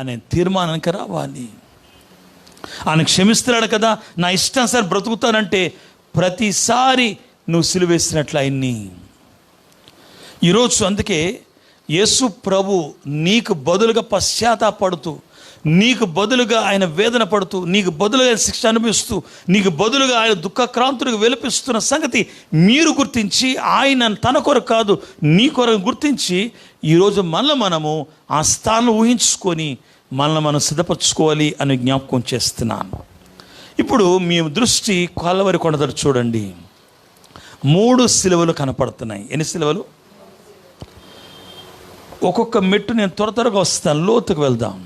అనే తీర్మానానికి రావాలి. ఆయన క్షమిస్తున్నాడు కదా, నా ఇష్టానుసారి బ్రతుకుతానంటే ప్రతిసారి నువ్వు సిలువేసినట్లు ఆయన్ని. ఈరోజు అందుకే యేసు ప్రభు నీకు బదులుగా పశ్చాత్తాపడుతూ, నీకు బదులుగా ఆయన వేదన పడుతూ, నీకు బదులుగా శిక్ష అనుభవిస్తూ, నీకు బదులుగా ఆయన దుఃఖక్రాంతుడికి వెలిపిస్తున్న సంగతి మీరు గుర్తించి, ఆయన తన కొరకు కాదు నీ కొరకు గుర్తించి, ఈరోజు మనము ఆ స్థానం ఊహించుకొని మనం సిద్ధపరచుకోవాలి అని జ్ఞాపకం చేస్తున్నాను. ఇప్పుడు మీ దృష్టి కల్వరి కొండ దగ్గర చూడండి. 3 సిలువలు కనపడుతున్నాయి. ఎన్ని సిలువలు? ఒక్కొక్క మెట్టు నేను త్వరగా వస్తాను, లోతుకు వెళ్దాం.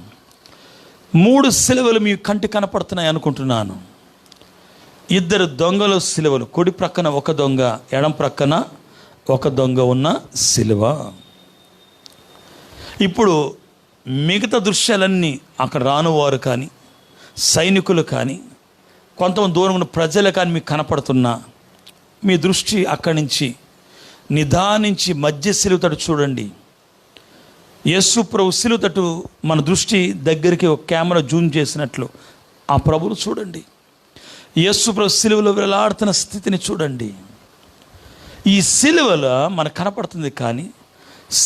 3 సిలువలు మీ కంటి కనపడుతున్నాయి అనుకుంటున్నాను. 2 దొంగల సిలువలు, కుడి ప్రక్కన ఒక దొంగ, ఎడం ప్రక్కన ఒక దొంగ ఉన్న సిలువ. ఇప్పుడు మిగతా దృశ్యాలన్నీ అక్కడ రానువారు కానీ, సైనికులు కానీ, కొంతమంది దూరం ఉన్న ప్రజలు కానీ మీకు కనపడుతున్నా, మీ దృష్టి అక్కడి నుంచి నిదానించి మధ్య సిలువ తట్టు చూడండి. యేసు ప్రభు సిలువ తట్టు మన దృష్టి దగ్గరికి ఒక కెమెరా జూమ్ చేసినట్లు ఆ ప్రభువును చూడండి. యేసు ప్రభు సిలువలో వేలాడుతున్న స్థితిని చూడండి. ఈ సిలువల మనకు కనపడుతుంది, కానీ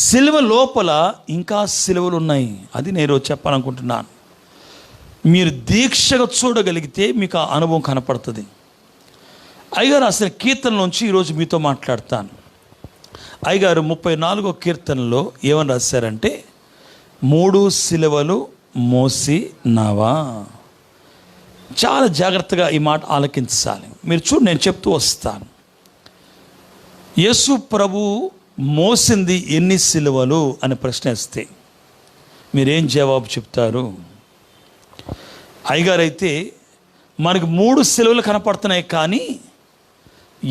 సిలువ లోపల ఇంకా సిలువలు ఉన్నాయి. అది నేను చెప్పాలనుకుంటున్నాను. మీరు దీక్షగా చూడగలిగితే మీకు ఆ అనుభవం కనపడుతుంది. అయ్యగారు అసలు కీర్తనలోంచి ఈరోజు మీతో మాట్లాడతాను. అయ్యగారు 34వ కీర్తనలో ఏమని రాశారంటే, 3 సిలువలు మోసినావా. చాలా జాగ్రత్తగా ఈ మాట ఆలకించాలి. మీరు చూడు, నేను చెప్తూ వస్తాను. యేసు ప్రభు మోసింది ఎన్ని సిలువలు అని ప్రశ్న వేస్తే మీరేం జవాబు చెప్తారు? అయ్యగారు అయితే మనకు 3 సిలువలు కనపడుతున్నాయి, కానీ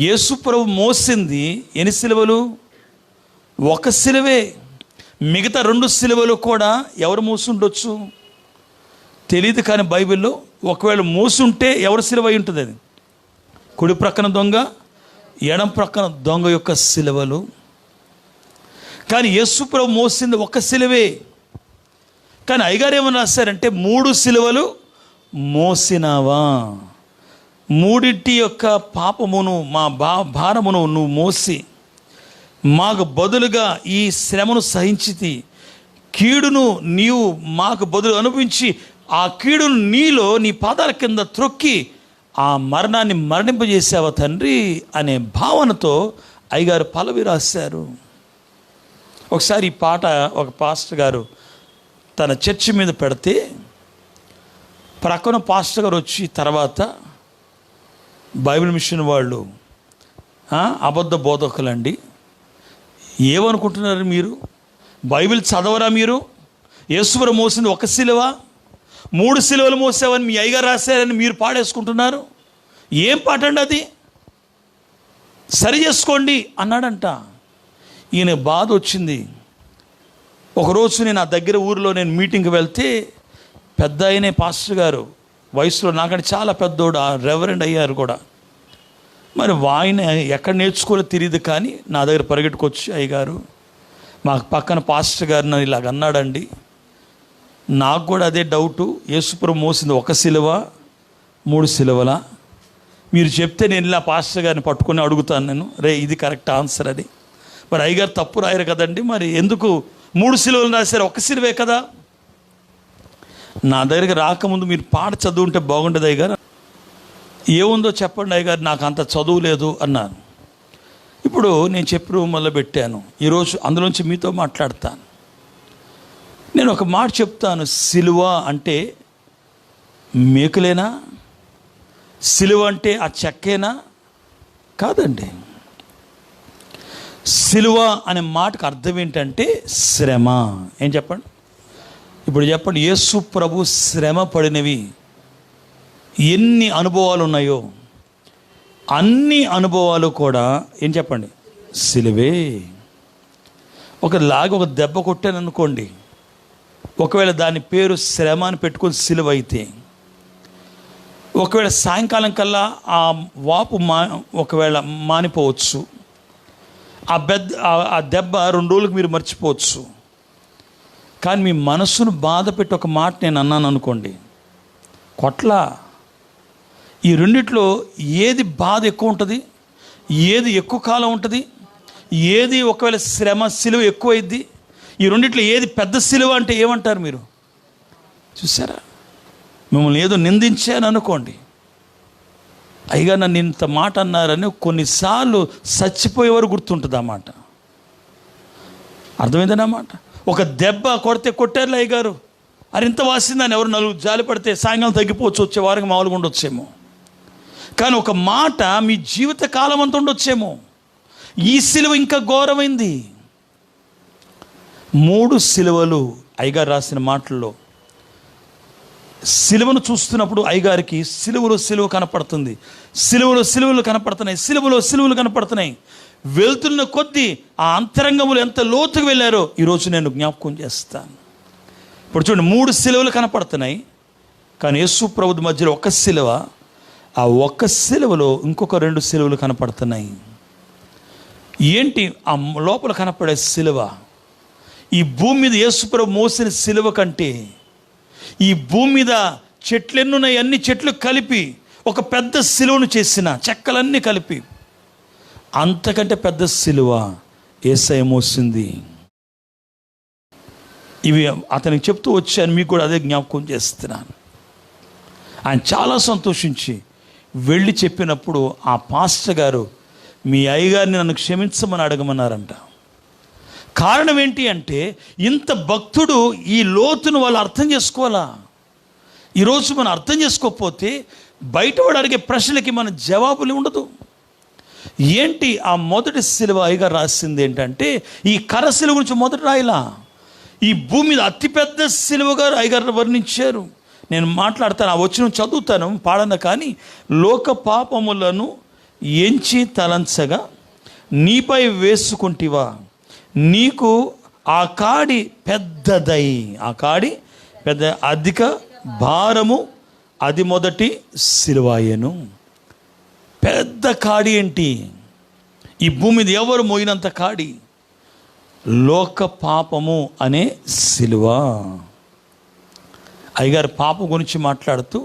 యేసు ప్రభు మోసింది ఎన్ని సిలువలు? 1 సిలువే. మిగతా 2 సిలువలు కూడా ఎవరు మోసుండొచ్చు తెలియదు, కానీ బైబిల్లో ఒకవేళ మోసుంటే ఎవరు సిలువ అయి ఉంటుంది? అది కుడి ప్రక్కన దొంగ, ఎడం ప్రక్కన దొంగ యొక్క సిలువలు. కానీ యేసు ప్రభు మోసింది 1 సిలువే. కానీ అయ్యగారు ఏమని రాశారంటే, 3 సిలువలు మోసినావా. 3 యొక్క పాపమును, మా భారమును నువ్వు మోసి మాకు బదులుగా ఈ శ్రమను సహించితి. కీడును నీవు మాకు బదులు అనుభవించి ఆ కీడును నీలో నీ పాదాల కింద త్రొక్కి ఆ మరణాన్ని మరణింపజేసావా తండ్రి అనే భావనతో అయ్యగారు పల్లవి రాశారు. ఒకసారి ఈ పాట ఒక పాస్టర్ గారు తన చర్చి మీద పెడితే, ప్రక్కన పాస్టర్ గారు వచ్చి తర్వాత బైబిల్ మిషన్ వాళ్ళు అబద్ధ బోధకులండి, ఏమనుకుంటున్నారు మీరు? బైబిల్ చదవరా మీరు? యేసువర మోసింది 1 సిలువ, 3 సిలువలు మోసావని మీ అయ్యగారు రాశారని మీరు పాడేసుకుంటున్నారు. ఏం పాట అండి అది? సరి చేసుకోండి అన్నాడంట. ఈయన బాధ వచ్చింది. ఒకరోజు నేను ఆ దగ్గర ఊరిలో నేను మీటింగ్కి వెళ్తే, పెద్ద ఆయనే పాస్టర్ గారు, వయసులో నాకంటే చాలా పెద్దోడు, రెవరెండ్ అయ్యారు కూడా. మరి ఆయన ఎక్కడ నేర్చుకోలో తెలియదు, కానీ నా దగ్గర పరిగెట్టుకొచ్చి, అయ్యగారు మాకు పక్కన పాస్టర్ గారు నన్ను ఇలాగ అన్నాడండి, నాకు కూడా అదే డౌటు, యేసుప్రభు మోసింది 1 సిలువ 3 సిలువల, మీరు చెప్తే నేను ఇలా పాస్టర్ గారిని పట్టుకొని అడుగుతాను నేను, ఇది కరెక్ట్ ఆన్సర్ అది. మరి అయ్యగారు తప్పు రాయరు కదండి, మరి ఎందుకు 3 సిలువలు రాశారు? 1 సిలువే కదా. నా దగ్గరికి రాకముందు మీరు పాట చదువుంటే బాగుండేది అయ్యగారు. ఏముందో చెప్పండి అయ్యగారు, నాకు అంత చదువు లేదు అన్నాను. ఇప్పుడు నేను చెప్పి మొదలుపెట్టాను. ఈరోజు అందులోంచి మీతో మాట్లాడతాను. నేను ఒక మాట చెప్తాను. సిలువ అంటే మేకులేనా? సిలువ అంటే ఆ చెక్కేనా? కాదండి. సిలువ అనే మాటకు అర్థం ఏంటంటే శ్రమ. ఏం చెప్పండి? ఇప్పుడు చెప్పండి, యేసు ప్రభు శ్రమ పడినవి ఎన్ని అనుభవాలు ఉన్నాయో అన్ని అనుభవాలు కూడా ఏం చెప్పండి? సిలువే. ఒక దెబ్బ కొట్టాను అనుకోండి, ఒకవేళ దాని పేరు శ్రమ అని పెట్టుకొని సిలువ అయితే, ఒకవేళ సాయంకాలం కల్లా ఆ వాపు ఒకవేళ మానిపోవచ్చు, ఆ దెబ్బ 2 రోజులకు మీరు మర్చిపోవచ్చు. కానీ మీ మనస్సును బాధ పెట్టి ఒక మాట నేను అన్నాను అనుకోండి, కొట్లా. ఈ రెండిట్లో ఏది బాధ ఎక్కువ ఉంటుంది, ఏది ఎక్కువ కాలం ఉంటుంది, ఏది ఒకవేళ శ్రమ సిలువ ఎక్కువైద్ది, ఈ రెండిట్లో ఏది పెద్ద సిలువ అంటే ఏమంటారు మీరు? చూసారా? మిమ్మల్ని ఏదో నిందించాను అనుకోండి, అయిగా నన్ను ఇంత మాట అన్నారని కొన్నిసార్లు చచ్చిపోయేవారు గుర్తుంటుంది ఆ మాట. అర్థమైందని ఆ మాట. ఒక దెబ్బ కొడితే కొట్టారులే అయ్యగారు, అది ఇంత వాసిందని ఎవరు నలుగురు జాలి పడితే సాయంకాలం తగ్గిపోవచ్చు, వచ్చే వారికి మామూలుగా ఉండొచ్చేమో. కానీ ఒక మాట మీ జీవిత కాలం అంతా ఉండొచ్చేమో. ఈ సిలువ ఇంకా ఘోరమైంది. 3 సిలువలు అయ్యగారు రాసిన మాటల్లో, సిలువను చూస్తున్నప్పుడు అయ్యగారికి సిలువ కనపడుతుంది, సిలువలు కనపడుతున్నాయి, సిలువలు కనపడుతున్నాయి. వెళ్తున్న కొద్దీ ఆ అంతరంగములు ఎంత లోతుకు వెళ్ళారో ఈరోజు నేను జ్ఞాపకం చేస్తాను. ఇప్పుడు చూడండి, 3 సిలువలు కనపడుతున్నాయి, కానీ యేసు ప్రభువు మధ్యలో ఒక సిలువ, ఆ ఒక్క సిలువలో ఇంకొక 2 సిలువలు కనపడుతున్నాయి. ఏంటి ఆ లోపల కనపడే సిలువ? ఈ భూమి మీద యేసు ప్రభువు మోసిన సిలువ కంటే ఈ భూమి మీద చెట్లు ఎన్నున్నాయి, అన్ని చెట్లు కలిపి ఒక పెద్ద సిలువను చేసిన, చెక్కలన్నీ కలిపి అంతకంటే పెద్ద సిలువ యేసయ్య మోసింది. ఇవి అతనికి చెప్తూ వచ్చాను, మీకు కూడా అదే జ్ఞాపకం చేస్తున్నాను. ఆయన చాలా సంతోషించి వెళ్ళి చెప్పినప్పుడు ఆ పాస్టర్ గారు, మీ అయ్యగారిని నన్ను క్షమించమని అడగమన్నారంట. కారణం ఏంటి అంటే, ఇంత భక్తుడు ఈ లోతును వాళ్ళు అర్థం చేసుకోవాలా. ఈరోజు మనం అర్థం చేసుకోకపోతే బయటవాడు అడిగే ప్రశ్నలకి మన జవాబులు ఉండదు. ఏంటి ఆ మొదటి సిలువ అయ్యగారు రాసింది ఏంటంటే, ఈ కర్ర సిలువ గురించి మొదటి రాయిలా, ఈ భూమి మీద అతిపెద్ద సిలువగా అయ్యగారు వర్ణించారు. నేను మాట్లాడతాను, ఆ వచనం చదువుతాను, పాడను. కానీ లోక పాపములను ఎంచి తలంచగా నీపై వేసుకుంటివా, నీకు ఆ కాడి పెద్దదై, ఆ కాడి పెద్ద అధిక భారము, అది మొదటి సిలువాయను. పెద్ద కాడి ఏంటి? ఈ భూమి మీద ఎవరు మోయినంత కాడి, లోక పాపము అనే సిలువ. అయ్యగారు పాపం గురించి మాట్లాడుతూ,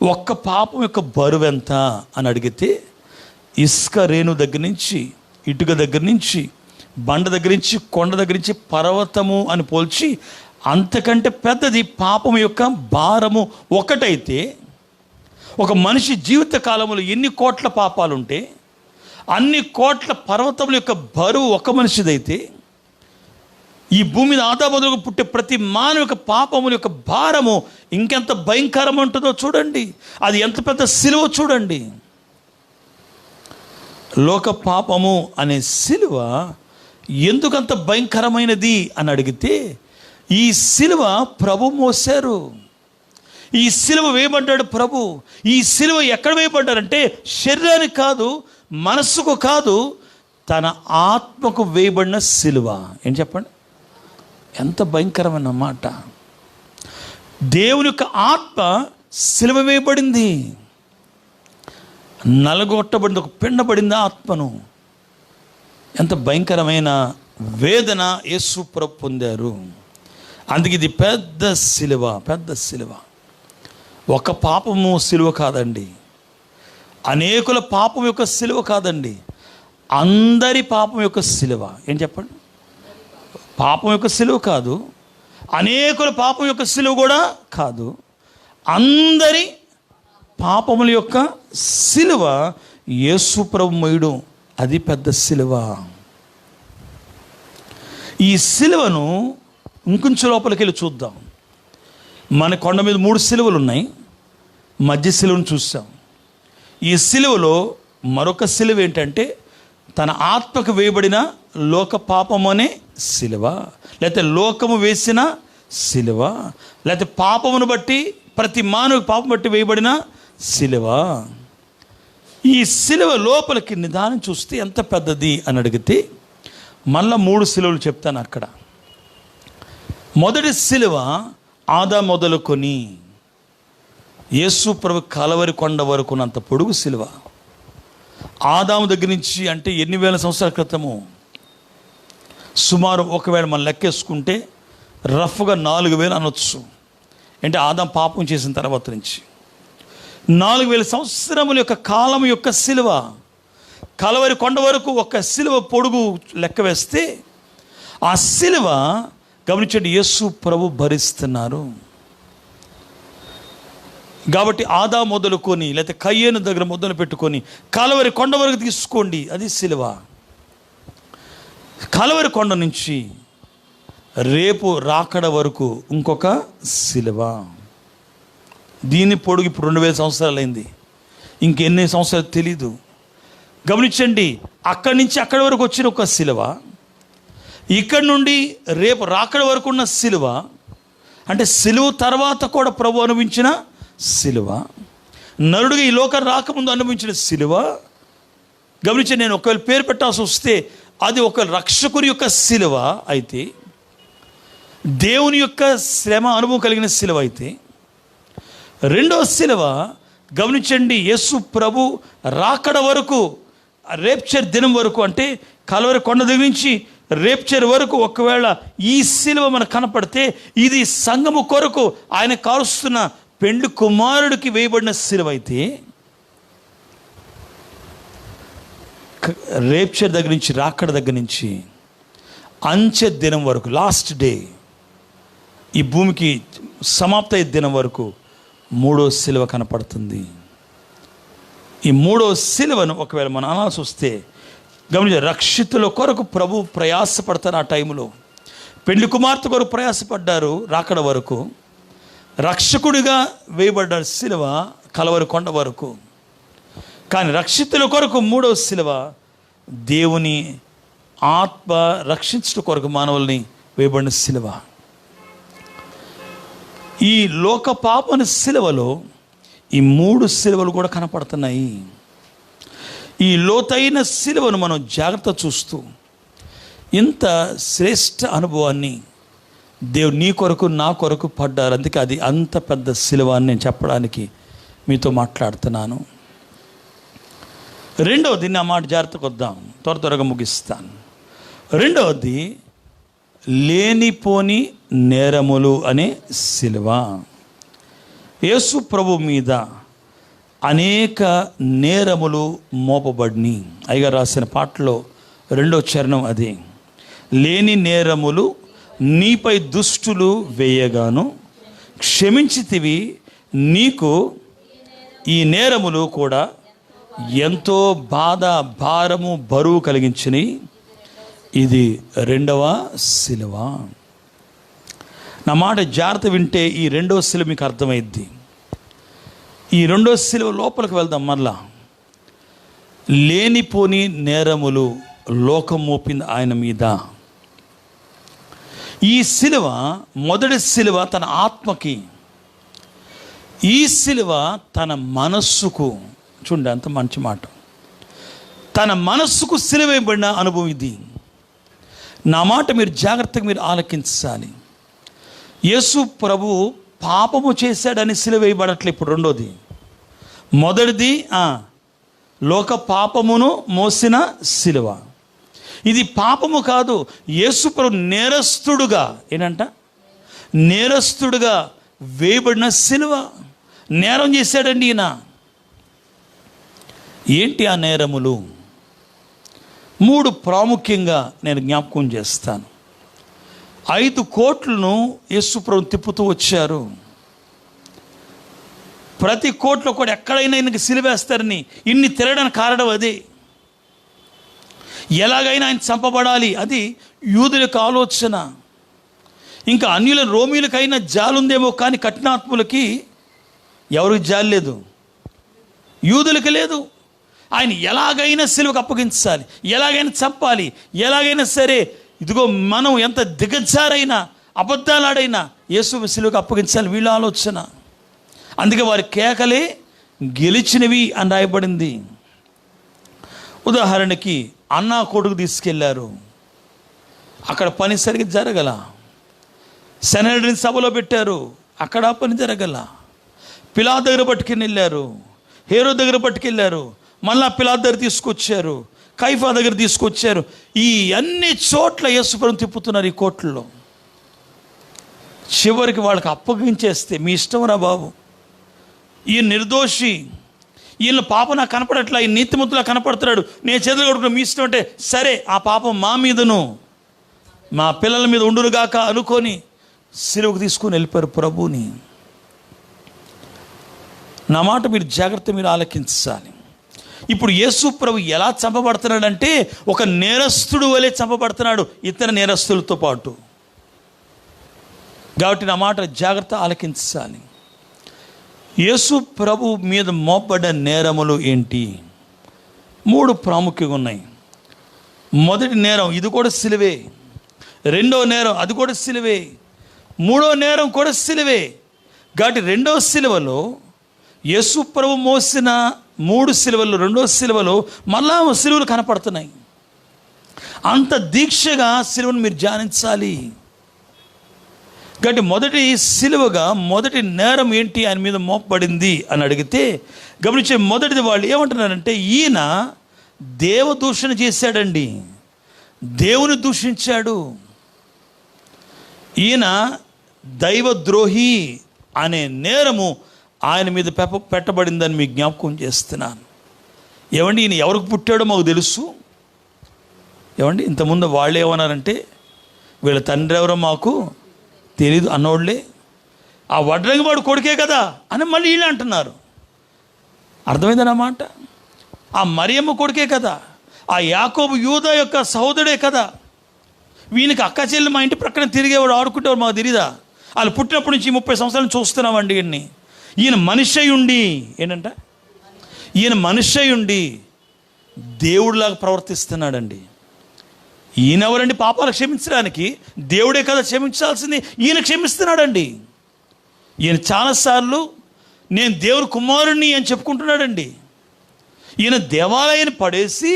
ఒక్క పాపం యొక్క బరువు ఎంత అని అడిగితే, ఇసుక రేణు దగ్గర నుంచి, ఇటుక దగ్గర నుంచి, బండ దగ్గర నుంచి, కొండ దగ్గర నుంచి, పర్వతము అని పోల్చి అంతకంటే పెద్దది పాపం యొక్క భారము. ఒకటైతే ఒక మనిషి జీవిత కాలంలో ఎన్ని కోట్ల పాపాలు ఉంటే అన్ని కోట్ల పర్వతముల యొక్క బరువు ఒక మనిషిదైతే, ఈ భూమి మీద ఆదాబదులుగా పుట్టే ప్రతి మానవ యొక్క పాపముల యొక్క భారము ఇంకెంత భయంకరం ఉంటుందో చూడండి. అది ఎంత పెద్ద సిలువ చూడండి. లోక పాపము అనే సిలువ ఎందుకంత భయంకరమైనది అని అడిగితే, ఈ సిలువ ప్రభు మోసారు. ఈ సిలువ వేయబడ్డాడు ప్రభు. ఈ సిలువ ఎక్కడ వేయబడ్డారంటే శరీరానికి కాదు, మనస్సుకు కాదు, తన ఆత్మకు వేయబడిన సిలువ. ఏం చెప్పండి, ఎంత భయంకరమైన మాట. దేవుని యొక్క ఆత్మ సిలువ వేయబడింది, నలగొట్టబడింది, ఒక పిండబడింది ఆత్మను. ఎంత భయంకరమైన వేదన యేసు ప్రభు పొందారు. అందుకే ఇది పెద్ద సిలువ, పెద్ద సిలువ. ఒక పాపము సిలువ కాదండి, అనేకుల పాపం యొక్క సిలువ కాదండి, అందరి పాపం యొక్క సిలువ. ఏం చెప్పండి, పాపం యొక్క సిలువ కాదు, అనేకుల పాపం యొక్క సిలువ కూడా కాదు, అందరి పాపముల యొక్క సిలువ యేసు ప్రభు మోయడం. అది పెద్ద సిలువ. ఈ సిలువను ఇంకొంచెం లోపలికి వెళ్ళి చూద్దాం. మన కొండ మీద 3 సిలువలు ఉన్నాయి, మధ్య సిలువను చూసాం. ఈ సిలువలో మరొక సిలువ ఏంటంటే, తన ఆత్మకు వేయబడిన లోక పాపము అనే సిలువ, లేకపోతే లోకము వేసిన సిలువ, లేకపోతే పాపమును బట్టి ప్రతి మానవ పాపం బట్టి వేయబడిన సిలువ. ఈ సిలువ లోపలికి నిదానం చూస్తే ఎంత పెద్దది అని అడిగితే, మళ్ళా 3 సిలువలు చెప్తాను అక్కడ. మొదటి సిలువ ఆదాము మొదలుకొని యేసు ప్రభు కలవరి కొండ వరకు ఉన్నంత పొడుగు సిలువ. ఆదాము దగ్గర నుంచి అంటే ఎన్ని వేల సంవత్సరాల క్రితము, సుమారు ఒకవేళ మనం లెక్కేసుకుంటే రఫ్గా 4000 అనొచ్చు. అంటే ఆదాం పాపం చేసిన తర్వాత నుంచి 4000 సంవత్సరముల యొక్క కాలం యొక్క సిలువ, కలవరి కొండ వరకు ఒక సిలువ పొడుగు లెక్క వేస్తే ఆ సిలువ గమనించండి యేసు ప్రభు భరిస్తున్నారు. కాబట్టి ఆదాం మొదలుకొని లేకపోతే కయ్యేను దగ్గర మొదలు పెట్టుకొని కలవరి కొండ వరకు తీసుకోండి, అది సిలువ. కలవరి కొండ నుంచి రేపు రాకడ వరకు ఇంకొక సిలువ. దీని పొడుగు ఇప్పుడు 2000 సంవత్సరాలు అయింది, ఇంకెన్ని సంవత్సరాలు తెలీదు. గమనించండి, అక్కడి నుంచి అక్కడి వరకు వచ్చిన ఒక సిలువ, ఇక్కడి నుండి రేపు రాకడ వరకు ఉన్న సిలువ, అంటే సిలువ తర్వాత కూడా ప్రభు అనుభవించిన సిలువ, నరుడిగా ఈ లోకం రాకముందు అనుభవించిన సిలువ. గమనించండి, నేను ఒకవేళ పేరు పెట్టాల్సి వస్తే అది ఒక రక్షకుని యొక్క సిలువ అయితే, దేవుని యొక్క శ్రమ అనుభవం కలిగిన సిలువ అయితే, రెండవ సిలువ గమనించండి యేసు ప్రభు రాకడ వరకు, రేప్చర్ దినం వరకు, అంటే కలవరి కొండ దగ్గర నుంచి రేప్చర్ వరకు ఒకవేళ ఈ సిలువ మనకు కనపడితే ఇది సంఘము కొరకు ఆయన కారుస్తున్న పెండ్లి కుమారుడికి వేయబడిన సిలువ అయితే, రేప్చర్ దగ్గర నుంచి రాకడ దగ్గర నుంచి అంచె దినం వరకు, లాస్ట్ డే, ఈ భూమికి సమాప్త దినం వరకు మూడో సిలువ కనపడుతుంది. ఈ మూడో సిలువను ఒకవేళ మనం అనాల్సి వస్తే గమనించ, రక్షితుల కొరకు ప్రభు ప్రయాసపడతారు. ఆ టైంలో పెళ్లి కుమార్తె కొరకు ప్రయాసపడ్డారు రాకడ వరకు, రక్షకుడిగా వేయబడ్డ సిలువ కలవరి కొండ వరకు. కానీ రక్షితుల కొరకు మూడో సిలువ దేవుని ఆత్మ రక్షించడం కొరకు మానవుల్ని వేయబడిన సిలువ. ఈ లోక పాపని సిలువలో ఈ మూడు సిలువలు కూడా కనపడుతున్నాయి. ఈ లోతైన సిలువను మనం జాగ్రత్త చూస్తూ ఇంత శ్రేష్ఠ అనుభవాన్ని దేవుడు నీ కొరకు నా కొరకు పడ్డారు. అందుకే అది అంత పెద్ద సిలువ అని నేను చెప్పడానికి మీతో మాట్లాడుతున్నాను. రెండవది, నా మాట జాగ్రత్తకు వద్దాం, త్వరగా ముగిస్తాను. రెండవది లేనిపోని నేరములు అనే సిలువ. యేసు ప్రభు మీద అనేక నేరములు మోపబడిని. అయ్యగారు రాసిన పాటలో 2వ చరణం అదే. లేని నేరములు నీపై దుష్టులు వేయగాను క్షమించితివి, నీకు ఈ నేరములు కూడా ఎంతో బాధ, భారము, బరువు కలిగించినవి. ఇది రెండవ సిలువ. నా మాట జాగ్రత్త వింటే ఈ రెండవ సిలువ మీకు అర్థమైద్ది. ఈ రెండవ సిలువ లోపలికి వెళ్దాం. మరలా లేనిపోని నేరములు లోకం మోపింది ఆయన మీద. ఈ సిలువ, మొదటి సిలువ తన ఆత్మకి, ఈ సిలువ తన మనస్సుకు. చూడండి అంత మంచి మాట. తన మనస్సుకు సిలువ వేయబడిన అనుభవం ఇది. నా మాట మీరు జాగ్రత్తగా మీరు ఆలకించాలి. యేసు ప్రభు పాపము చేశాడని సిలువ వేయబడట్లే. ఇప్పుడు రెండోది, మొదటిది లోక పాపమును మోసిన సిలువ. ఇది పాపము కాదు, యేసు ప్రభు నేరస్తుడుగా, ఏంటంట, నేరస్తుడుగా వేయబడిన సిలువ. నేరం చేశాడండి ఈయన. ఏంటి ఆ నేరములు? 3 ప్రాముఖ్యంగా నేను జ్ఞాపకం చేస్తాను. 5 కోట్లను యేసు ప్రభు తిప్పుతూ వచ్చారు. ప్రతి కోట్లో కూడా ఎక్కడైనా ఈయనకి సిలువేస్తారని ఇన్ని తిరగడానికి కారణం అదే. ఎలాగైనా ఆయన చంపబడాలి, అది యూదుల యొక్క ఆలోచన. ఇంకా అన్యుల రోమీలకైనా జాలుందేమో, కానీ కఠినాత్ములకి ఎవరికి జాలి లేదు, యూదులకి లేదు. ఆయన ఎలాగైనా సిలువకు అప్పగించాలి, ఎలాగైనా చంపాలి, ఎలాగైనా సరే. ఇదిగో మనం ఎంత దిగజారైనా అబద్ధాలాడైనా యేసు సిలువకు అప్పగించాలి, వీళ్ళ ఆలోచన. అందుకే వారి కేకలే గెలిచినవి అని రాయబడింది. ఉదాహరణకి అన్నా కొడుకు తీసుకెళ్లారు, అక్కడ పని సరిగ్గా జరగల. సెనెడ్రిన్ సభలో పెట్టారు, అక్కడ పని జరగల. పిలా దగ్గర పట్టుకుని వెళ్ళారు, హేరో దగ్గర పట్టుకెళ్ళారు, మళ్ళా పిలా దగ్గర తీసుకొచ్చారు, కైఫా దగ్గర తీసుకొచ్చారు. ఈ అన్ని చోట్ల యేసు ప్రభువును తిప్పుతున్నారు ఈ కోట్లలో. చివరికి వాళ్ళకి అప్పగించేస్తే మీ ఇష్టం రా బాబు, ఈయన నిర్దోషి, ఈయన పాపం నాకు కనపడట్లా, ఈ నీతిమంతులా కనపడుతున్నాడు, నేను చేతులు కొడుకున్నా, మీ ఇష్టం అంటే సరే, ఆ పాపం మా మీదను మా పిల్లల మీద ఉండునుగాక అనుకొని సిలువకు తీసుకొని వెళ్ళిపోయారు ప్రభువుని. నా మాట మీరు జాగ్రత్త మీరు ఆలకించాలి. ఇప్పుడు యేసు ప్రభు ఎలా చంపబడుతున్నాడంటే ఒక నేరస్తుడు వలె చంపబడుతున్నాడు ఇతర నేరస్తులతో పాటు. కాబట్టి నా మాట జాగ్రత్త ఆలకించాలి. యేసు ప్రభు మీద మోపడ్డ నేరములు ఏంటి? 3 ప్రాముఖ్యంగా ఉన్నాయి. మొదటి నేరం ఇది కూడా సిలువే, రెండో నేరం అది కూడా సిలువే, మూడో నేరం కూడా సిలువే. కాబట్టి రెండో సిలువలో యేసు ప్రభు మోసిన 3 సిలువలు, రెండో సిలువలో మళ్ళా సిలువలు కనపడుతున్నాయి. అంత దీక్షగా సిలువను మీరు ధ్యానించాలి. కాబట్టి మొదటి సిలువగా మొదటి నేరం ఏంటి ఆయన మీద మోపబడింది అని అడిగితే గమనించే, మొదటిది వాళ్ళు ఏమంటున్నారంటే ఈయన దేవదూషణ చేశాడండి, దేవుని దూషించాడు, ఈయన దైవద్రోహి అనే నేరము ఆయన మీద పెట్టబడిందని మీకు జ్ఞాపకం చేస్తున్నాను. ఏమండి, ఈయన ఎవరికి పుట్టాడో మాకు తెలుసు. ఏమండి, ఇంతకుముందు వాళ్ళు ఏమన్నారంటే వీళ్ళ తండ్రి ఎవరో మాకు తెలీదు అన్నోళ్ళే, ఆ వడ్రంగి వాడు కొడుకే కదా అని మళ్ళీ వీళ్ళు అంటున్నారు. అర్థమైందన్నమాట. ఆ మరియమ్మ కొడుకే కదా, ఆ యాకోబు యూదా యొక్క సహోదరుడే కదా, వీనికి అక్క చెల్లి మా ఇంటి ప్రక్కన తిరిగేవాడు ఆడుకుంటేవాడు మాకు తెలీదా? వాళ్ళు పుట్టినప్పటి నుంచి 30 సంవత్సరాలు చూస్తున్నామండి. ఈయన మనిషి ఉండి ఏంటంట, ఈయన మనిషి ఉండి దేవుడిలాగా ప్రవర్తిస్తున్నాడండి. ఈయన ఎవరండి పాపాలు క్షమించడానికి? దేవుడే కదా క్షమించాల్సింది, ఈయన క్షమిస్తున్నాడండి. ఈయన చాలాసార్లు నేను దేవుని కుమారుణ్ణి అని చెప్పుకుంటున్నాడండి. ఈయన దేవాలయాన్ని పడేసి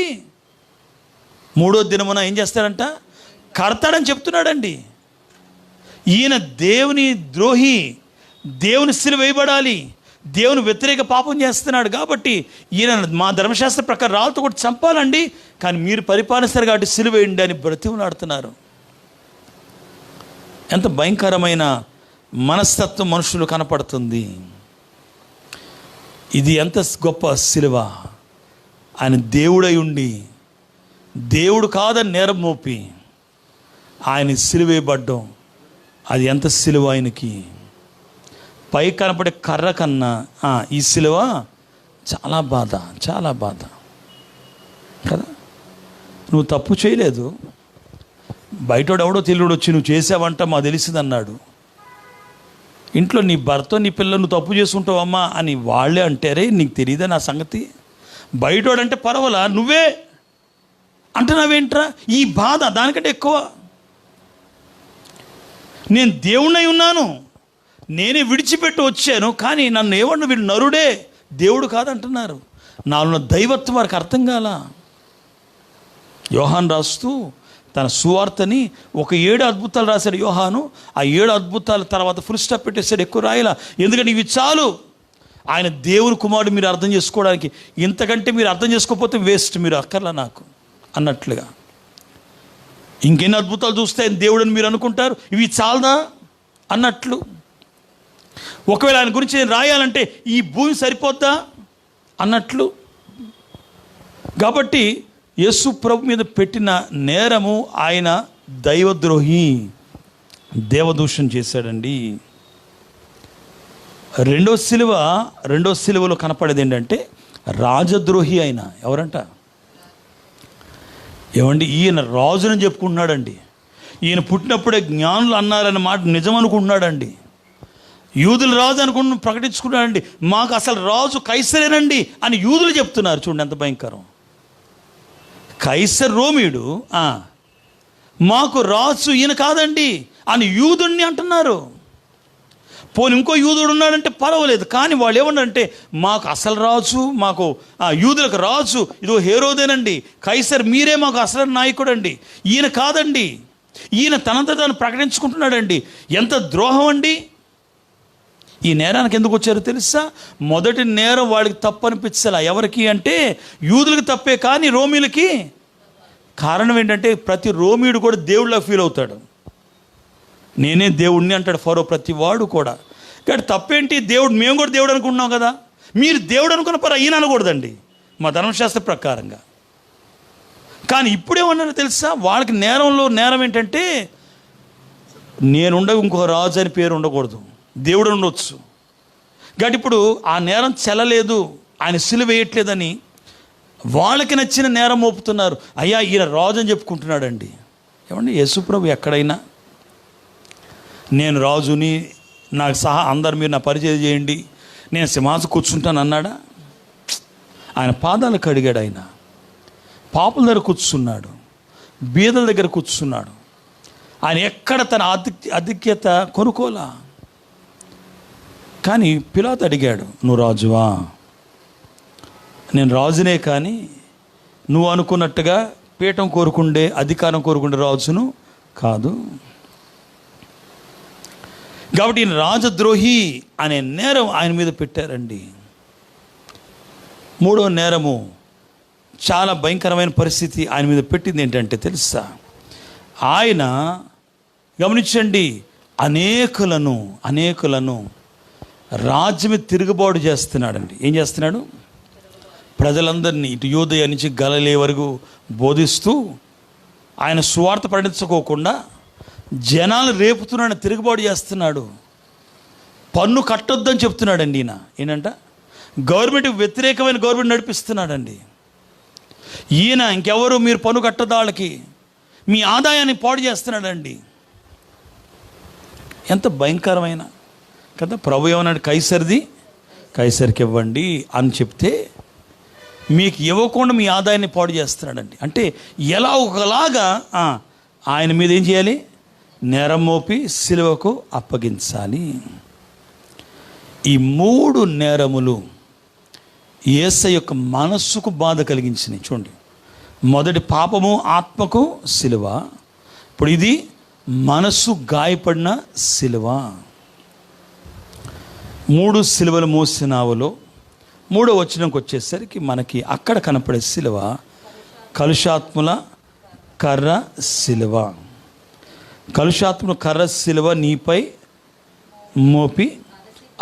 3వ దినమున ఏం చేస్తాడంట, కడతాడని చెప్తున్నాడండి. ఈయన దేవుని ద్రోహి, దేవుని సిలువ వేయబడాలి, దేవుని వ్యతిరేక పాపం చేస్తున్నాడు. కాబట్టి ఈయన మా ధర్మశాస్త్ర ప్రకారం రాళ్ళతో కూడా చంపాలండి, కానీ మీరు పరిపాలిస్తారు కాబట్టి సిలువ వేయండి అని బ్రతిమలాడుతున్నారు. ఎంత భయంకరమైన మనస్తత్వం మనుషులు కనపడుతుంది. ఇది ఎంత గొప్ప సిలువ! ఆయన దేవుడై ఉండి దేవుడు కాదని నేరం మోపి ఆయన సిలువ వేయబడ్డం, అది ఎంత సిలువ ఆయనకి. పై కనపడే కర్ర కన్నా ఈ సిలువ చాలా బాధ, చాలా బాధ కదా. నువ్వు తప్పు చేయలేదు, బయటోడు ఎవడో తెలియడు వచ్చి నువ్వు చేసావంట మా తెలిసింది అన్నాడు. ఇంట్లో నీ భర్త నీ పిల్లలు నువ్వు తప్పు చేసుకుంటావమ్మా అని వాళ్ళే అంటారే, నీకు తెలియదా నా సంగతి? బయటోడంటే పర్వాలా, నువ్వే అంటున్నావేంట్రా? ఈ బాధ దానికంటే ఎక్కువ. నేను దేవుణ్ణి ఉన్నాను, నేనే విడిచిపెట్టి వచ్చాను, కానీ నన్ను ఏమన్నా వీడు నరుడే, దేవుడు కాదంటున్నారు. నాలో దైవత్వం వారికి అర్థం కాల. యోహాను రాస్తూ తన సువార్తని ఒక 7 అద్భుతాలు రాశాడు యోహాను. ఆ 7 అద్భుతాల తర్వాత ఫుల్ స్టాప్ పెట్టేశాడు, ఎక్కువ రాయలా. ఎందుకంటే ఇవి చాలు ఆయన దేవుని కుమారుడు మీరు అర్థం చేసుకోవడానికి. ఇంతకంటే మీరు అర్థం చేసుకోకపోతే వేస్ట్, మీరు అక్కర్లా నాకు అన్నట్లుగా. ఇంకెన్ని అద్భుతాలు చూస్తే ఆయన దేవుడని మీరు అనుకుంటారు, ఇవి చాలదా అన్నట్లు. ఒకవేళ ఆయన గురించి రాయాలంటే ఈ భూమి సరిపోద్దా అన్నట్లు. కాబట్టి యేసు ప్రభు మీద పెట్టిన నేరము ఆయన దైవద్రోహి, దేవదూషణ చేశాడండి. రెండో సిలువలో కనపడేది ఏంటంటే రాజద్రోహి అయిన ఎవరంట, ఏమండి ఈయన రాజుని చెప్పుకుంటున్నాడండి. ఈయన పుట్టినప్పుడే జ్ఞానులు అన్నారన్న మాట నిజం అనుకుంటున్నాడండి. యూదులు రాజు అనుకుంటూ ప్రకటించుకున్నాడండి. మాకు అసలు రాజు కైసరేనండి అని యూదులు చెప్తున్నారు. చూడండి ఎంత భయంకరం. కైసర్ రోమీయుడు, మాకు రాజు ఈయన కాదండి అని యూదుడిని అంటున్నారు. పోనీ ఇంకో యూదుడు ఉన్నాడంటే పర్వాలేదు, కానీ వాళ్ళు ఏమన్నారంటే మాకు అసలు రాజు, మాకు యూదులకు రాజు ఇదో హేరోదేనండి, కైసర్ మీరే మాకు అసలు నాయకుడు అండి, ఈయన కాదండి, ఈయన తనంత తాను ప్రకటించుకుంటున్నాడండి. ఎంత ద్రోహం అండి! ఈ నేరానికి ఎందుకు వచ్చారో తెలుసా? మొదటి నేరం వాళ్ళకి తప్పు అనిపించాల. ఎవరికి అంటే యూదులకి తప్పే, కానీ రోమీలకి. కారణం ఏంటంటే ప్రతి రోమీయుడు కూడా దేవుళ్ళ ఫీల్ అవుతాడు. నేనే దేవుడిని అంటాడు ఫరో, ప్రతి వాడు కూడా. కాబట్టి తప్పేంటి? దేవుడు, మేము కూడా దేవుడు అనుకుంటున్నాం కదా. మీరు దేవుడు అనుకున్న పర ఈయన అనకూడదండి మా ధర్మశాస్త్ర ప్రకారంగా. కానీ ఇప్పుడేమన్నారో తెలుసా? వాళ్ళకి నేరం ఏంటంటే, నేనుండగా ఇంకో రాజు అని పేరు ఉండకూడదు, దేవుడు ఉండొచ్చు. కాబట్టి ఇప్పుడు ఆ నేరం చెల్లలేదు, ఆయన సిలువ వేయట్లేదని వాళ్ళకి నచ్చిన నేరం మోపుతున్నారు. అయ్యా ఈయన రాజు అని చెప్పుకుంటున్నాడండి. ఏమండి, యేసుప్రభు ఎక్కడైనా నేను రాజుని, నాకు సహా అందరు మీరు నా పరిచయం చేయండి, నేను సింహాసనం కూర్చుంటాను అన్నాడా? ఆయన పాదాలు కడిగాడు. ఆయన పాపుల దగ్గర కూర్చున్నాడు, బీదల దగ్గర కూర్చున్నాడు. ఆయన ఎక్కడ తన ఆధిక్యత కొనుక్కోలా. కానీ పిలాతు అడిగాడు, నువ్వు రాజువా? నేను రాజునే, కానీ నువ్వు అనుకున్నట్టుగా పీఠం కోరుకుండే, అధికారం కోరుకుండే రాజును కాదు. కాబట్టి ఈయన రాజద్రోహి అనే నేరం ఆయన మీద పెట్టారండి. మూడో నేరము, చాలా భయంకరమైన పరిస్థితి ఆయన మీద పెట్టింది ఏంటంటే తెలుసా? ఆయన గమనించండి, అనేకులను రాజ్యమే తిరుగుబాటు చేస్తున్నాడండి. ఏం చేస్తున్నాడు? ప్రజలందరినీ ఇటు యూదయ నుంచి గలిలయ వరకు బోధిస్తూ ఆయన సువార్త ప్రకటించుకోకుండా జనాలు రేపుతున్నాడు, తిరుగుబాటు చేస్తున్నాడు. పన్ను కట్టొద్దని చెప్తున్నాడండి ఈయన. ఏంటంట? గవర్నమెంట్కి వ్యతిరేకమైన గవర్నమెంట్ నడిపిస్తున్నాడండి ఈయన. ఇంకెవరు మీరు పన్ను కట్టొద్దు వాళ్ళకి, మీ ఆదాయాన్ని పాడు చేస్తున్నాడండి. ఎంత భయంకరమైన కదా. ప్రభు ఏమన్నాడు? కైసరిది కైసరికి ఇవ్వండి అని చెప్తే మీకు ఇవ్వకుండా మీ ఆదాయాన్ని పాడు చేస్తున్నాడండి. అంటే ఎలా ఒకలాగా ఆయన మీద ఏం చేయాలి? నేరం మోపి సిలువకు అప్పగించాలి. ఈ మూడు నేరములు యేసయ్య యొక్క మనస్సుకు బాధ కలిగించినాయి. చూడండి, మొదటి పాపము ఆత్మకు సిలువ, ఇప్పుడు ఇది మనస్సు గాయపడిన సిలువ. 3 సిలువలు మోసినావులో 3వ వచనంకి వచ్చేసరికి మనకి అక్కడ కనపడే సిలువ కలుషాత్ముల కర్ర సిలువ. కలుషాత్ముల కర్ర సిలువ నీపై మోపి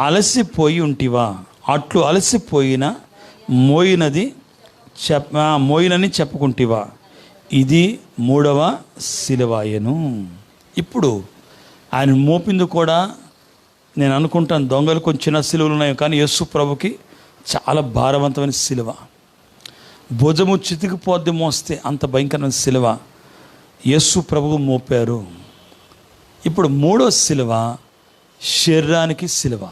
అలసిపోయి ఉంటివా? అట్లు అలసిపోయిన మోయినని చెప్పుకుంటివా? ఇది 3వ సిలువాయను. ఇప్పుడు ఆయన మోపింది కూడా నేను అనుకుంటాను దొంగలు కొంచెం చిన్న సిలువలు ఉన్నాయి, కానీ యేసు ప్రభుకి చాలా భారవంతమైన సిలువ. భుజము చితికిపోద్ది మోస్తే అంత భయంకరమైన సిలువ యేసు ప్రభువు మోపారు. ఇప్పుడు 3వ సిలువ శరీరానికి సిలువ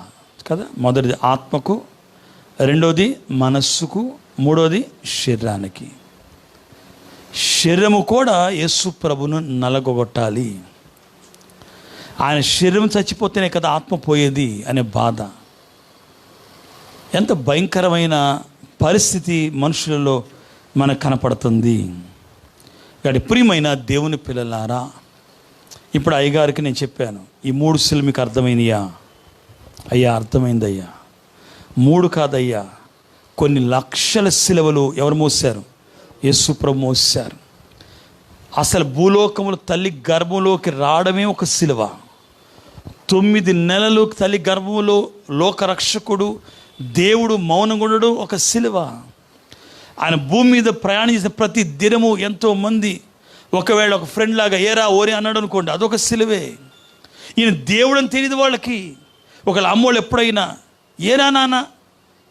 కదా. మొదటిది ఆత్మకు, రెండోది మనస్సుకు, మూడోది శరీరానికి. శరీరము కూడా యేసు ప్రభును నలగొట్టాలి. ఆయన శరీరం చచ్చిపోతేనే కదా ఆత్మ పోయేది అనే బాధ. ఎంత భయంకరమైన పరిస్థితి మనుషులలో మనకు కనపడుతుంది. కాబట్టి ప్రియమైన దేవుని పిల్లలారా, ఇప్పుడు అయ్యగారికి నేను చెప్పాను, ఈ 3 సిలువలు మీకు అర్థమైనయా? అయ్యా అర్థమైందయ్యా. 3 కాదయ్యా, కొన్ని లక్షల సిలువలు ఎవరు మోసారు? యేసు ప్రభు మోసారు. అసలు భూలోకములు తల్లి గర్భంలోకి రావడమే ఒక సిలువ. 9 నెలలు తల్లి గర్భంలో లోకరక్షకుడు దేవుడు మౌనంగా ఉండడం ఒక సిలువ. ఆయన భూమి మీద ప్రయాణం చేసిన ప్రతి దినము ఎంతోమంది ఒకవేళ ఒక ఫ్రెండ్ లాగా ఏరా ఓరి అన్నాడు అనుకోండి, అదొక సిలువే. ఈయన దేవుడు అని తెలియదు వాళ్ళకి. ఒకళ్ళ అమ్మోళ్ళు ఎప్పుడైనా ఏరా నాన్న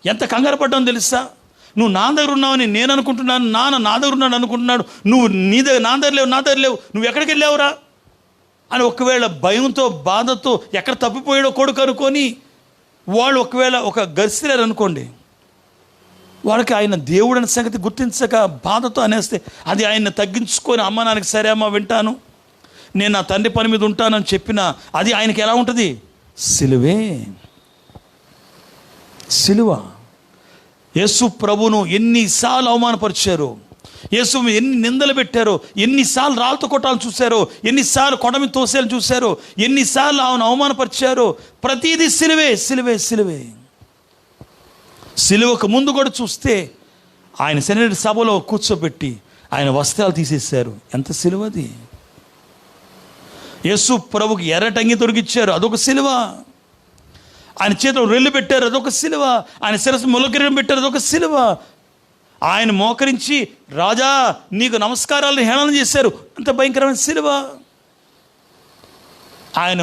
ఎంత కంగారు పడ్డావు తెలుసా? నువ్వు నా దగ్గర ఉన్నావని నేను అనుకుంటున్నాను, నాన్న నా దగ్గర ఉన్నాడు అనుకుంటున్నాడు, నువ్వు నా దగ్గర లేవు, నువ్వు ఎక్కడికి వెళ్ళావురా అని ఒకవేళ భయంతో బాధతో ఎక్కడ తప్పిపోయాడో కొడుకు అనుకొని వాళ్ళు ఒకవేళ ఒక గర్సిలేరు అనుకోండి, వాళ్ళకి ఆయన దేవుడు అనే సంగతి గుర్తించక బాధతో అనేస్తే అది ఆయన్ని తగ్గించుకొని అమ్మ నాన్నకి సరే అమ్మ వింటాను, నేను నా తండ్రి పని మీద ఉంటానని చెప్పినా అది ఆయనకి ఎలా ఉంటుంది? సిలువే. సిలువ. యేసు ప్రభును ఎన్నిసార్లు అవమానపరిచారు, యేసు ఎన్ని నిందలు పెట్టారో, ఎన్నిసార్లు రాళ్ళతో కొట్టాలని చూశారో, ఎన్నిసార్లు కొడమి తోసేయాలని చూశారో, ఎన్నిసార్లు ఆయన అవమానపరిచారో, ప్రతిదీ సిలువే సిలువే సిలువే. సిలువకు ముందు కూడా చూస్తే ఆయన సెనేట్ సభలో కూర్చోబెట్టి ఆయన వస్త్రాలు తీసేశారు. ఎంత సిలువది! యేసు ప్రభుకి ఎర్రటంగి తొడిగిచ్చారు, అదొక సిలువ. ఆయన చేతిలో రెల్లు పెట్టారు, అదొక సిలువ. ఆయన శిరస్సు ములకిరీటం పెట్టారు, అదొక సిలువ. ఆయన మోకరించి రాజా నీకు నమస్కారాలను హేళన చేశారు, అంత భయంకరమైన సిలువ. ఆయన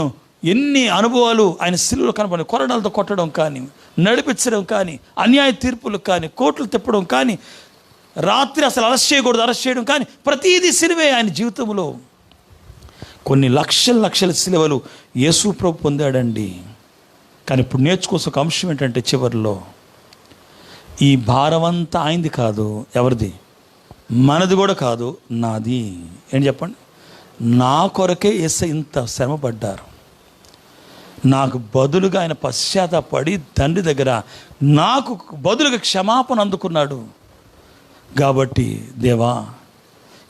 ఎన్ని అనుభవాలు ఆయన సిలువలో కనపడి, కొరడాలతో కొట్టడం కానీ, నడిపించడం కానీ, అన్యాయ తీర్పులు కానీ, కోట్లు తిప్పడం కానీ, రాత్రి అసలు అరెస్ట్ చేయడం కానీ, ప్రతీది సిలువే ఆయన జీవితంలో. కొన్ని లక్షల సిలువలు యేసు ప్రభు పొందాడండి. కానీ ఇప్పుడు నేర్చుకోసం ఒక అంశం ఏంటంటే, చివరిలో ఈ భారం అంతా ఆయనది కాదు, ఎవరిది? మనది కూడా కాదు, నాది. ఏంటి చెప్పండి? నా కొరకే యేసయ్య ఇంత శ్రమపడ్డారు. నాకు బదులుగా ఆయన పశ్చాత్తాపడి తండ్రి దగ్గర నాకు బదులుగా క్షమాపణ అందుకున్నాడు. కాబట్టి దేవా,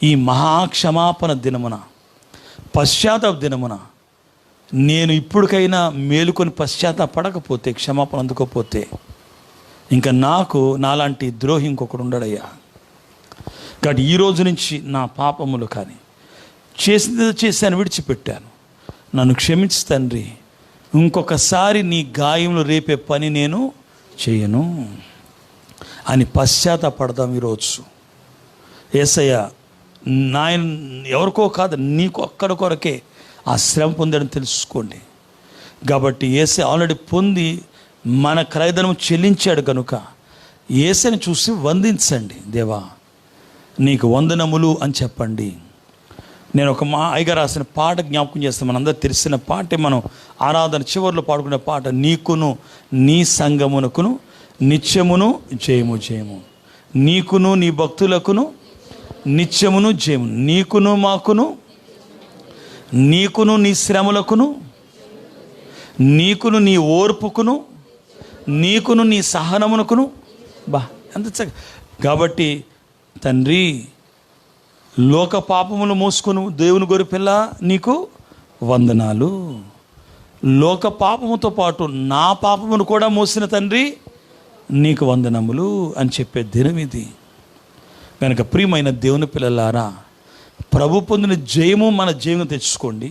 ఈ మహాక్షమాపణ దినమున, పశ్చాత్తాప దినమున నేను ఇప్పటికైనా మేలుకొని పశ్చాత్తాపడకపోతే, క్షమాపణ అందుకోకపోతే, ఇంకా నాకు నాలాంటి ద్రోహి ఇంకొకడు ఉండడయ్యా. కాబట్టి ఈ రోజు నుంచి నా పాపములు కానీ, చేశాను విడిచిపెట్టాను, నన్ను క్షమించు తండ్రి, ఇంకొకసారి నీ గాయములు రేపే పని నేను చేయను అని పశ్చాత్తాపడదాం ఈరోజు. యేసయ్య నాయన ఎవరికో కాదు, నీకు ఒక్కడి కొరకే ఆ శ్రమ పొందడం తెలుసుకోండి. కాబట్టి యేసయ్య ఆల్రెడీ పొంది మన క్రయధనం చెల్లించాడు కనుక యేసయ్యని చూసి వందించండి. దేవా నీకు వందనములు అని చెప్పండి. నేను ఒక అయ్యగారు రాసిన పాట జ్ఞాపకం చేస్తాను. మనందరూ తెలిసిన పాటే, మనం ఆరాధన చివరిలో పాడుకునే పాట. నీకును నీ సంగమునకును నిత్యమును జయము జయము, నీకును నీ భక్తులకును నిత్యమును జయము, నీకును మాకును, నీకును నీ శ్రమలకును, నీకును నీ ఓర్పుకును, నీకును నీ సహనమునకును. బా ఎంత కాబట్టి తండ్రి, లోక పాపములు మోసుకును దేవుని గొర్రెపిల్ల నీకు వందనాలు. లోక పాపముతో పాటు నా పాపమును కూడా మోసిన తండ్రి నీకు వందనములు అని చెప్పే దినం ఇది. కనుక ప్రియమైన దేవుని పిల్లలారా, ప్రభు పొందిన జయము మన జయము తెచ్చుకోండి.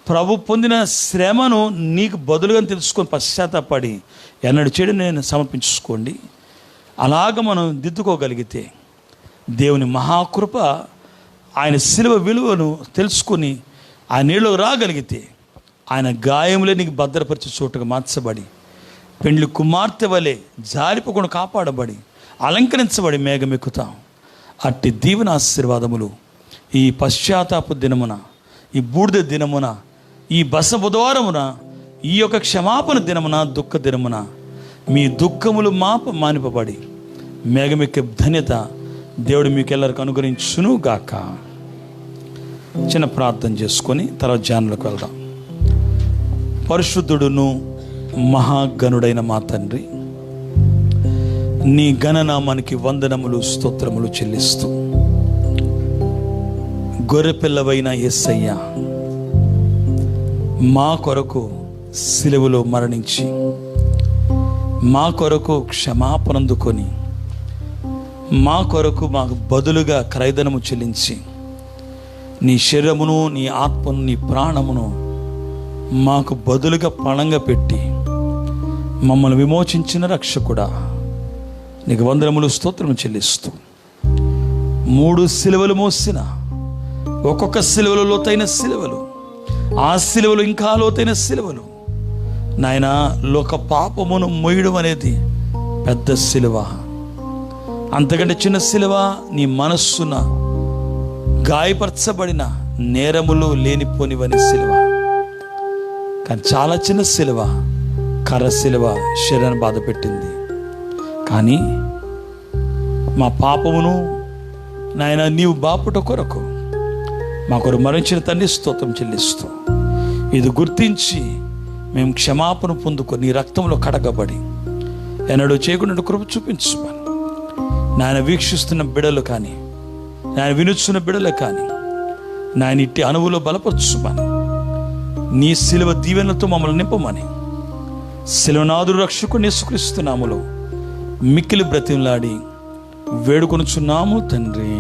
ప్రభు పొందిన శ్రమను నీకు బదులుగా తెలుసుకొని పశ్చాత్తాపడి ఎన్నడూ చెడు నేను సమర్పించుకోండి. అలాగ మనం దిద్దుకోగలిగితే దేవుని మహాకృప, ఆయన శిలువ విలువను తెలుసుకొని ఆ నీళ్ళు రాగలిగితే, ఆయన గాయములే నీకు భద్రపరిచే చోటుగా మార్చబడి, పెండ్లి కుమార్తె వలె జారిపోకుండా కాపాడబడి, అలంకరించబడి మేఘమెక్కుతాం. అట్టి దీవెన ఆశీర్వాదములు ఈ పశ్చాత్తాప దినమున, ఈ బూడిద దినమున, ఈ బస బుధవారమున, ఈ యొక్క క్షమాపణ దినమున, దుఃఖ దినమున మీ దుఃఖములు మానిపబడి మేఘమెక్కే ధన్యత దేవుడు మీకు ಎಲ್ಲರಿಗೂ అనుగ్రహించును గాక. చిన్న ప్రార్థన చేసుకొని తర్వాత ధ్యానంలోకి వెళ్దాం. పరిశుద్ధుడును మహాగణుడైన మా తండ్రి, నీ ఘననామానికి వందనములు స్తోత్రములు చెల్లిస్తూ, గొర్రెపిల్లవైన యేసయ్య మా కొరకు సిలువలో మరణించి, మా కొరకు క్షమాపణందుకొని, మా కొరకు మాకు బదులుగా క్రయధనము చెల్లించి, నీ శరీరమును, నీ ఆత్మను, నీ ప్రాణమును మాకు బదులుగా పణంగా పెట్టి మమ్మల్ని విమోచించిన రక్షకుడా, నీకు వందనములు స్తోత్రము చెల్లిస్తూ, 3 సిలువలు మోసిన, ఒక్కొక్క సిలువలో లోతైన సిలువలు, ఆ సిలువలు ఇంకా లోతైన సిలువలు నాయనా, లోక పాపమును మోయడం అనేది పెద్ద సిలువ. అంతకంటే చిన్న సిలువ నీ మనస్సున గాయపరచబడిన నేరములు లేనిపోనివని సిలువ. కానీ చాలా చిన్న సిలువ, కర్ర సిలువ శరీరాన్ని బాధ పెట్టింది. కానీ మా పాపమును నాయన నీవు బాపుట కొరకు మా కొరకు మరణించిన తండ్రి స్తోత్రం చెల్లిస్తూ, ఇది గుర్తించి మేము క్షమాపణ పొందుకొని నీ రక్తంలో కడగబడి ఎన్నడూ చేయకుండా కృప చూపించుమని నాయన వీక్షిస్తున్న బిడలు కానీ, నాయన వినుచున్న బిడలు కానీ నాయన ఇట్టి అనువులో బలపరచుమని, నీ సిలువ దీవెనలతో మమ్మల్ని నింపమని సిలువనాథుడు రక్షకుడు యేసుక్రీస్తు నామములో మిక్కిలి బ్రతిమలాడి వేడుకొనుచున్నాము తండ్రి.